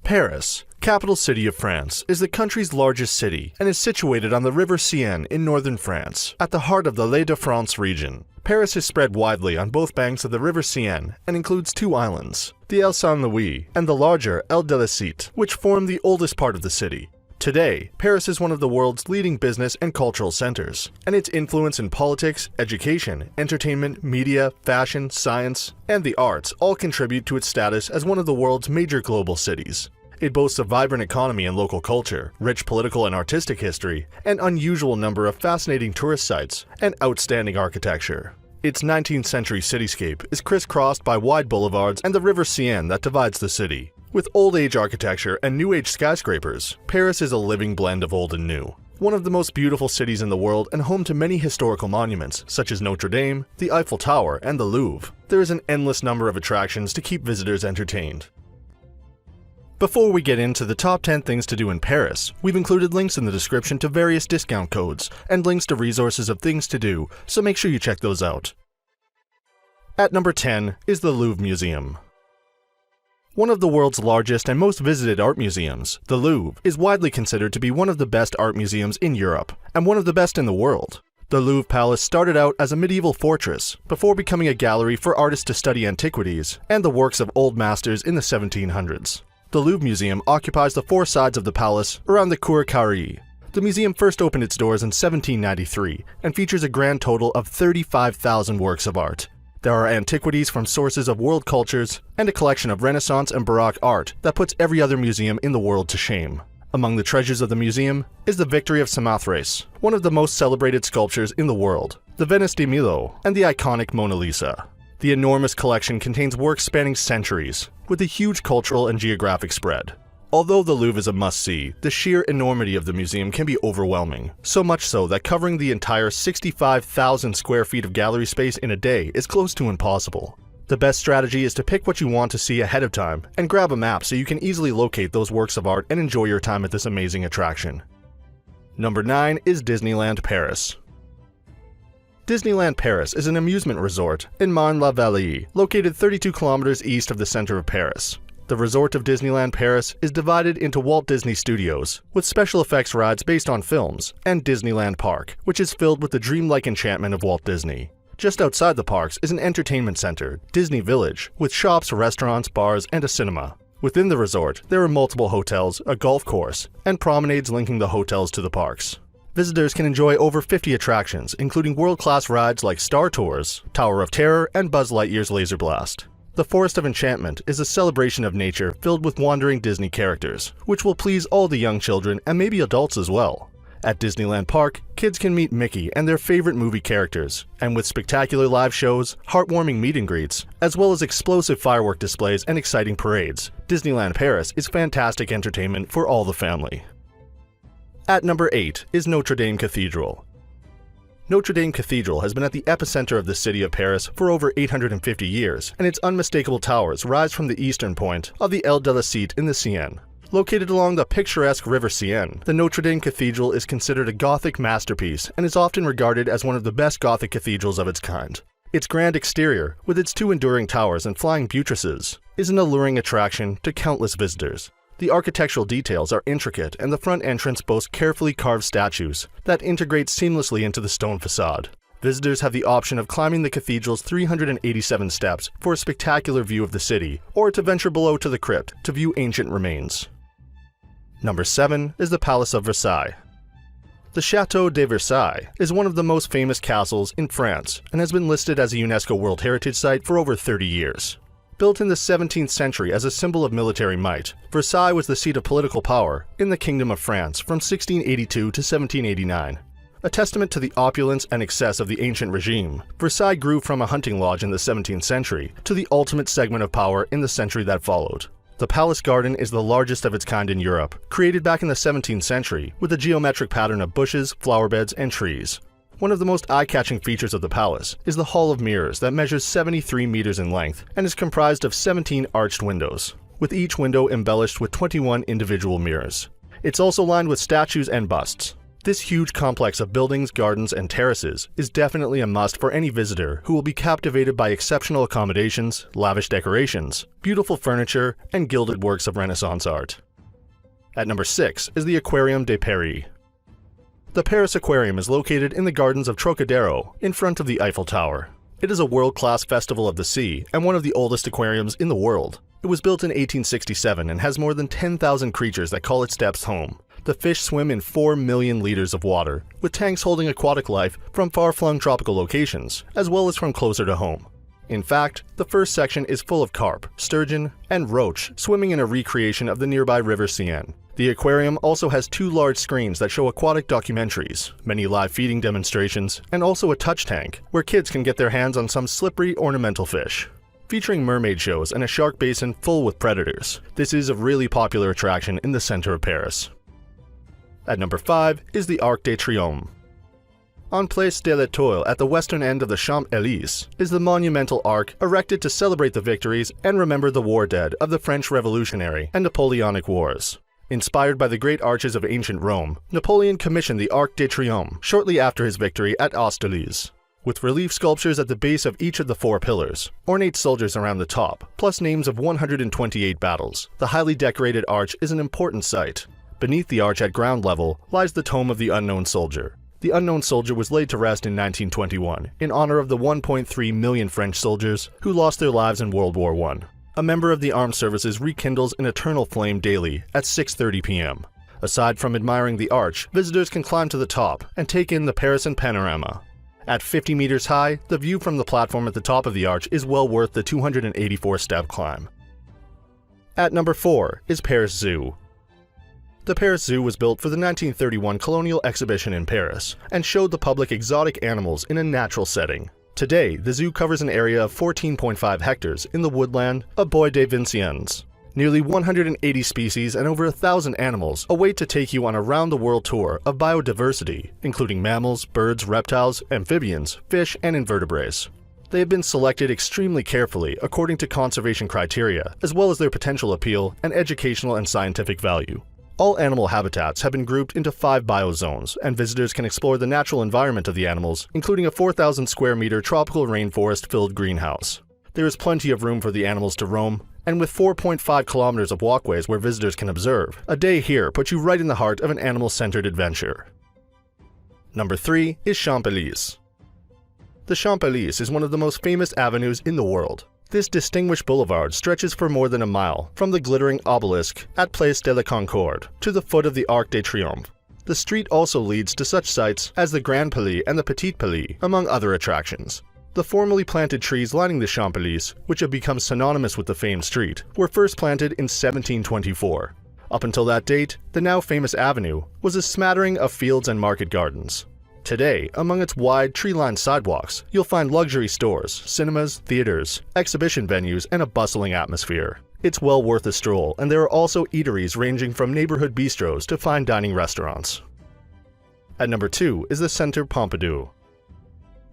Paris, capital city of France, is the country's largest city and is situated on the river Seine in northern France, at the heart of the Île-de-France region. Paris is spread widely on both banks of the river Seine and includes two islands, the Île Saint-Louis and the larger Île de la Cité, which form the oldest part of the city. Today, Paris is one of the world's leading business and cultural centers, and its influence in politics, education, entertainment, media, fashion, science, and the arts all contribute to its status as one of the world's major global cities. It boasts a vibrant economy and local culture, rich political and artistic history, an unusual number of fascinating tourist sites, and outstanding architecture. Its 19th century cityscape is crisscrossed by wide boulevards and the river Seine that divides the city. With old-age architecture and new-age skyscrapers, Paris is a living blend of old and new. One of the most beautiful cities in the world and home to many historical monuments, such as Notre Dame, the Eiffel Tower, and the Louvre, there is an endless number of attractions to keep visitors entertained. Before we get into the top 10 things to do in Paris, we've included links in the description to various discount codes and links to resources of things to do, so make sure you check those out. At number 10 is the Louvre Museum. One of the world's largest and most visited art museums, the Louvre is widely considered to be one of the best art museums in Europe, and one of the best in the world. The Louvre Palace started out as a medieval fortress, before becoming a gallery for artists to study antiquities and the works of old masters in the 1700s. The Louvre Museum occupies the four sides of the palace around the Cour Carrée. The museum first opened its doors in 1793 and features a grand total of 35,000 works of art. There are antiquities from sources of world cultures and a collection of Renaissance and Baroque art that puts every other museum in the world to shame. Among the treasures of the museum is the Victory of Samothrace, one of the most celebrated sculptures in the world, the Venice de Milo, and the iconic Mona Lisa. The enormous collection contains works spanning centuries, with a huge cultural and geographic spread. Although the Louvre is a must-see, the sheer enormity of the museum can be overwhelming, so much so that covering the entire 65,000 square feet of gallery space in a day is close to impossible. The best strategy is to pick what you want to see ahead of time and grab a map so you can easily locate those works of art and enjoy your time at this amazing attraction. Number 9 is Disneyland Paris. Disneyland Paris is an amusement resort in Marne-la-Vallée, located 32 kilometers east of the center of Paris. The resort of Disneyland Paris is divided into Walt Disney Studios, with special effects rides based on films, and Disneyland Park, which is filled with the dreamlike enchantment of Walt Disney. Just outside the parks is an entertainment center, Disney Village, with shops, restaurants, bars, and a cinema. Within the resort, there are multiple hotels, a golf course, and promenades linking the hotels to the parks. Visitors can enjoy over 50 attractions, including world-class rides like Star Tours, Tower of Terror, and Buzz Lightyear's Laser Blast. The Forest of Enchantment is a celebration of nature filled with wandering Disney characters, which will please all the young children and maybe adults as well. At Disneyland Park, kids can meet Mickey and their favorite movie characters, and with spectacular live shows, heartwarming meet and greets, as well as explosive firework displays and exciting parades, Disneyland Paris is fantastic entertainment for all the family. At number 8 is Notre Dame Cathedral. Notre Dame Cathedral has been at the epicenter of the city of Paris for over 850 years, and its unmistakable towers rise from the eastern point of the Île de la Cité in the Seine. Located along the picturesque river Seine, the Notre Dame Cathedral is considered a Gothic masterpiece and is often regarded as one of the best Gothic cathedrals of its kind. Its grand exterior, with its two enduring towers and flying buttresses, is an alluring attraction to countless visitors. The architectural details are intricate, and the front entrance boasts carefully carved statues that integrate seamlessly into the stone facade. Visitors have the option of climbing the cathedral's 387 steps for a spectacular view of the city, or to venture below to the crypt to view ancient remains. Number 7 is the Palace of Versailles. The Château de Versailles is one of the most famous castles in France and has been listed as a UNESCO World Heritage Site for over 30 years. Built in the 17th century as a symbol of military might, Versailles was the seat of political power in the Kingdom of France from 1682 to 1789. A testament to the opulence and excess of the ancient regime, Versailles grew from a hunting lodge in the 17th century to the ultimate segment of power in the century that followed. The palace garden is the largest of its kind in Europe, created back in the 17th century with a geometric pattern of bushes, flower beds, and trees. One of the most eye-catching features of the palace is the Hall of Mirrors that measures 73 meters in length and is comprised of 17 arched windows, with each window embellished with 21 individual mirrors. It's also lined with statues and busts. This huge complex of buildings, gardens, and terraces is definitely a must for any visitor who will be captivated by exceptional accommodations, lavish decorations, beautiful furniture, and gilded works of Renaissance art. At number 6 is the Aquarium de Paris. The Paris Aquarium is located in the gardens of Trocadero, in front of the Eiffel Tower. It is a world-class festival of the sea and one of the oldest aquariums in the world. It was built in 1867 and has more than 10,000 creatures that call its depths home. The fish swim in 4 million liters of water, with tanks holding aquatic life from far-flung tropical locations, as well as from closer to home. In fact, the first section is full of carp, sturgeon, and roach swimming in a recreation of the nearby River Seine. The aquarium also has 2 large screens that show aquatic documentaries, many live feeding demonstrations, and also a touch tank, where kids can get their hands on some slippery ornamental fish. Featuring mermaid shows and a shark basin full with predators, this is a really popular attraction in the center of Paris. At number 5 is the Arc de Triomphe. On Place de l'Étoile at the western end of the Champs-Élysées is the monumental arch erected to celebrate the victories and remember the war dead of the French Revolutionary and Napoleonic Wars. Inspired by the great arches of ancient Rome, Napoleon commissioned the Arc de Triomphe shortly after his victory at Austerlitz. With relief sculptures at the base of each of the 4 pillars, ornate soldiers around the top, plus names of 128 battles, the highly decorated arch is an important site. Beneath the arch at ground level lies the tomb of the unknown soldier. The unknown soldier was laid to rest in 1921 in honor of the 1.3 million French soldiers who lost their lives in World War I. A member of the armed services rekindles an eternal flame daily at 6:30 p.m. Aside from admiring the arch, visitors can climb to the top and take in the Parisan panorama. At 50 meters high, the view from the platform at the top of the arch is well worth the 284-step climb. At number 4 is Paris Zoo. The Paris Zoo was built for the 1931 Colonial Exhibition in Paris and showed the public exotic animals in a natural setting. Today, the zoo covers an area of 14.5 hectares in the woodland of Bois de Vincennes. Nearly 180 species and over 1,000 animals await to take you on a round-the-world tour of biodiversity, including mammals, birds, reptiles, amphibians, fish, and invertebrates. They have been selected extremely carefully according to conservation criteria, as well as their potential appeal and educational and scientific value. All animal habitats have been grouped into 5 biozones, and visitors can explore the natural environment of the animals, including a 4,000 square meter tropical rainforest-filled greenhouse. There is plenty of room for the animals to roam, and with 4.5 kilometers of walkways where visitors can observe, a day here puts you right in the heart of an animal-centered adventure. Number 3 is Champs-Élysées. The Champs-Élysées is one of the most famous avenues in the world. This distinguished boulevard stretches for more than a mile, from the glittering obelisk at Place de la Concorde to the foot of the Arc de Triomphe. The street also leads to such sites as the Grand Palais and the Petit Palais, among other attractions. The formerly planted trees lining the Champs-Élysées, which have become synonymous with the famed street, were first planted in 1724. Up until that date, the now famous avenue was a smattering of fields and market gardens. Today, among its wide, tree-lined sidewalks, you'll find luxury stores, cinemas, theaters, exhibition venues, and a bustling atmosphere. It's well worth a stroll, and there are also eateries ranging from neighborhood bistros to fine dining restaurants. At number 2 is the Centre Pompidou.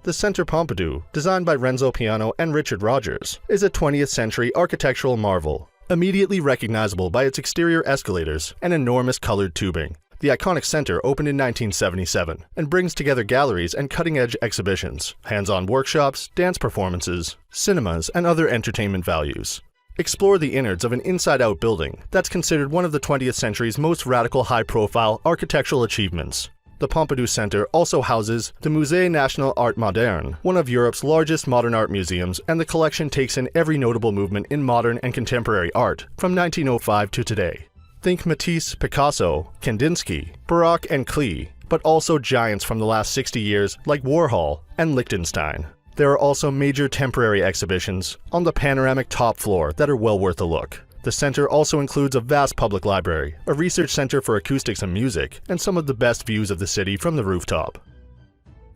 The Centre Pompidou, designed by Renzo Piano and Richard Rogers, is a 20th century architectural marvel, immediately recognizable by its exterior escalators and enormous colored tubing. The iconic center opened in 1977 and brings together galleries and cutting-edge exhibitions, hands-on workshops, dance performances, cinemas, and other entertainment values. Explore the innards of an inside-out building that's considered one of the 20th century's most radical high-profile architectural achievements. The Pompidou Center also houses the Musée National Art Moderne, one of Europe's largest modern art museums, and the collection takes in every notable movement in modern and contemporary art from 1905 to today. Think Matisse, Picasso, Kandinsky, Baroque, and Klee, but also giants from the last 60 years like Warhol and Lichtenstein. There are also major temporary exhibitions on the panoramic top floor that are well worth a look. The center also includes a vast public library, a research center for acoustics and music, and some of the best views of the city from the rooftop.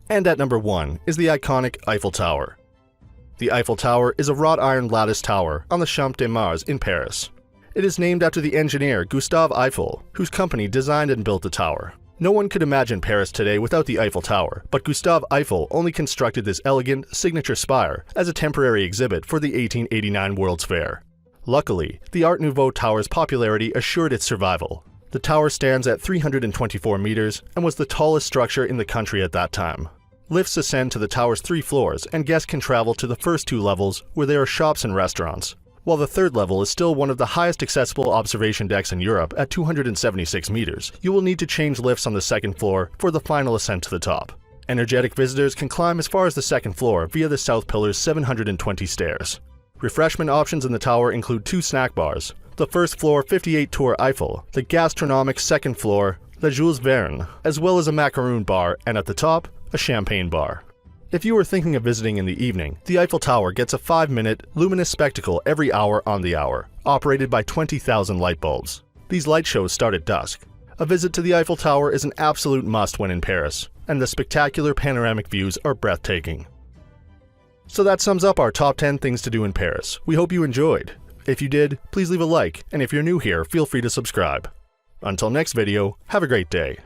And at number 1 is the iconic Eiffel Tower. The Eiffel Tower is a wrought iron lattice tower on the Champ de Mars in Paris. It is named after the engineer Gustave Eiffel, whose company designed and built the tower. No one could imagine Paris today without the Eiffel Tower, but Gustave Eiffel only constructed this elegant, signature spire as a temporary exhibit for the 1889 World's Fair. Luckily, the Art Nouveau tower's popularity assured its survival. The tower stands at 324 meters and was the tallest structure in the country at that time. Lifts ascend to the tower's 3 floors, and guests can travel to the first 2 levels where there are shops and restaurants, while the 3rd level is still one of the highest accessible observation decks in Europe at 276 meters. You will need to change lifts on the 2nd floor for the final ascent to the top. Energetic visitors can climb as far as the 2nd floor via the south pillar's 720 stairs. Refreshment options in the tower include 2 snack bars, the 1st floor 58 tour Eiffel, the gastronomic 2nd floor Le Jules Verne, as well as a macaroon bar, and at the top, a champagne bar. If you are thinking of visiting in the evening, the Eiffel Tower gets a 5-minute, luminous spectacle every hour on the hour, operated by 20,000 light bulbs. These light shows start at dusk. A visit to the Eiffel Tower is an absolute must when in Paris, and the spectacular panoramic views are breathtaking. So that sums up our top 10 things to do in Paris. We hope you enjoyed. If you did, please leave a like, and if you're new here, feel free to subscribe. Until next video, have a great day.